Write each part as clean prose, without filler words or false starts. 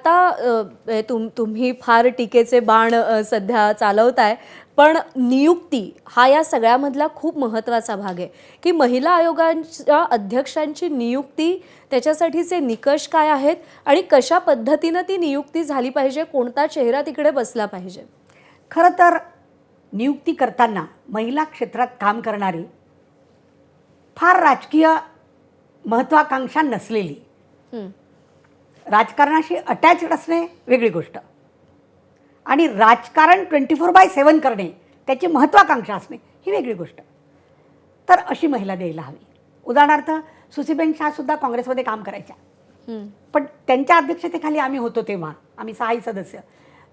आता तुम्ही फार टीकेचे बाण सध्या चालवताय, पण नियुक्ती हा या सगळ्यामधला खूप महत्त्वाचा भाग आहे की महिला आयोगांच्या अध्यक्षांची नियुक्ती, त्याच्यासाठीचे निकष काय आहेत आणि कशा पद्धतीने ती नियुक्ती झाली पाहिजे, कोणता चेहरा तिकडे बसला पाहिजे. खरं तर नियुक्ती करताना महिला क्षेत्रात काम करणारी फार राजकीय महत्त्वाकांक्षा नसलेली, राजकारणाशी अटॅच्ड असणे वेगळी गोष्ट आणि राजकारण 24/7 करणे, त्याची महत्त्वाकांक्षा असणे ही वेगळी गोष्ट. तर अशी महिला द्यायला हवी. उदाहरणार्थ सुसीबेन शाहसुद्धा काँग्रेसमध्ये काम करायच्या, पण त्यांच्या अध्यक्षतेखाली आम्ही होतो तेव्हा आम्ही 6 सदस्य.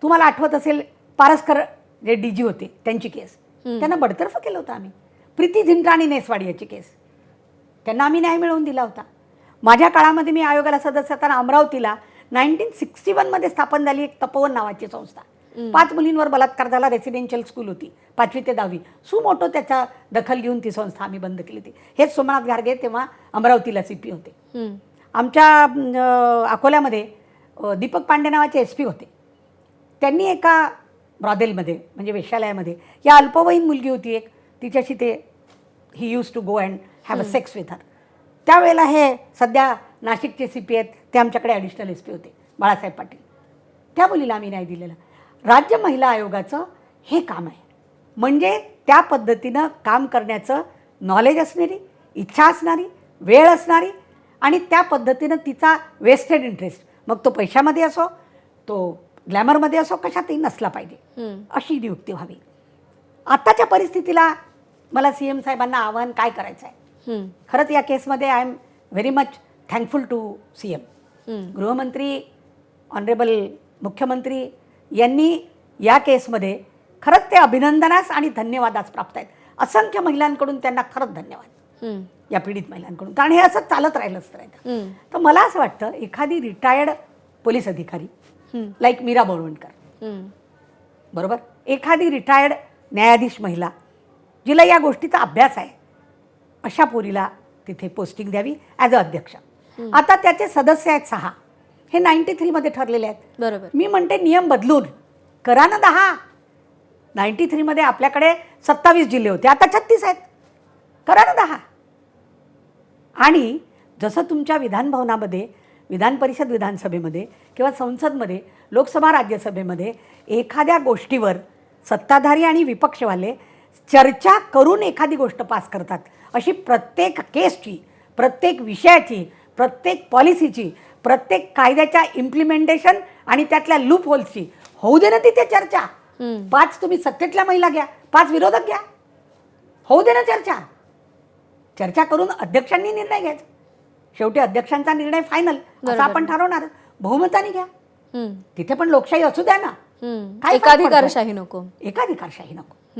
तुम्हाला आठवत असेल पारसकर जे DG होते त्यांची केस, त्यांना बडतर्फ केलं होतं आम्ही. प्रीती झिंटा आणि नेसवाडी याची केस, त्यांना आम्ही न्याय मिळवून दिला होता. माझ्या काळामध्ये मी आयोगाला सदस्य असताना अमरावतीला 1961 स्थापन झाली एक तपोवन नावाची संस्था. 5 मुलींवर बलात्कार झाला, रेसिडेन्शियल स्कूल होती 5वी ते 10वी. सुमोटो त्याचा दखल घेऊन ती संस्था आम्ही बंद केली होती. हेच सोमनाथ घारगे तेव्हा अमरावतीला CP होते. आमच्या अकोल्यामध्ये दीपक पांडे नावाचे SP होते. त्यांनी एका ब्रॉदेलमध्ये म्हणजे वेश्यालयामध्ये या अल्पवयीन मुलगी होती एक, तिच्याशी ते ही use to go and have a sex with her. त्यावेळेला हे सध्या नाशिकचे CP आहेत ते आमच्याकडे ॲडिशनल SP होते, बाळासाहेब पाटील. त्या मुलीला आम्ही न्याय दिलेला. राज्य महिला आयोगाचं हे काम आहे, म्हणजे त्या पद्धतीनं काम करण्याचं नॉलेज असणारी, इच्छा असणारी, वेळ असणारी आणि त्या पद्धतीनं तिचा वेस्टेड इंटरेस्ट, मग तो पैशामध्ये असो, तो ग्लॅमरमध्ये असो, कशातही नसला पाहिजे, अशी नियुक्ती व्हावी. आत्ताच्या परिस्थितीला मला CM साहेबांना आव्हान काय करायचं आहे. खरंच या केसमध्ये I am very much thankful to CM. गृहमंत्री, ऑनरेबल मुख्यमंत्री यांनी या केसमध्ये खरंच ते अभिनंदनास आणि धन्यवादास प्राप्त आहेत. असंख्य महिलांकडून त्यांना खरंच धन्यवाद, या पीडित महिलांकडून, कारण हे असं चालत राहिलंच तर. तर मला असं वाटतं एखादी रिटायर्ड पोलीस अधिकारी लाईक मीरा बोरवणकर, बरोबर, एखादी रिटायर्ड न्यायाधीश महिला जिला या गोष्टीचा अभ्यास आहे, अशा पोरीला तिथे पोस्टिंग द्यावी ॲज अ अध्यक्ष. आता त्याचे सदस्य आहेत 6, हे 93 ठरलेले आहेत. बरोबर. मी म्हणते नियम बदलून करा ना 10. 93 आपल्याकडे 27 जिल्हे होते, आता 36 आहेत. करा ना 10. आणि जसं तुमच्या विधानभवनामध्ये, विधान परिषद विधानसभेमध्ये किंवा संसदमध्ये, लोकसभा राज्यसभेमध्ये एखाद्या गोष्टीवर सत्ताधारी आणि विपक्षवाले चर्चा करून एखादी गोष्ट पास करतात, अशी प्रत्येक केसची, प्रत्येक विषयाची, प्रत्येक पॉलिसीची, प्रत्येक कायद्याच्या इम्प्लिमेंटेशन आणि त्यातल्या लूप होल्सची होऊ दे ना तिथे चर्चा. 5 तुम्ही सत्तेतल्या महिला घ्या, 5 विरोधक घ्या, होऊ दे ना चर्चा. चर्चा करून अध्यक्षांनी निर्णय घ्यायचा. शेवटी अध्यक्षांचा निर्णय फायनल असा आपण ठरवणार, बहुमताने घ्या. तिथे पण लोकशाही असू द्या ना, एकाधिकारशाही नको. एकाधिकारशाही नको.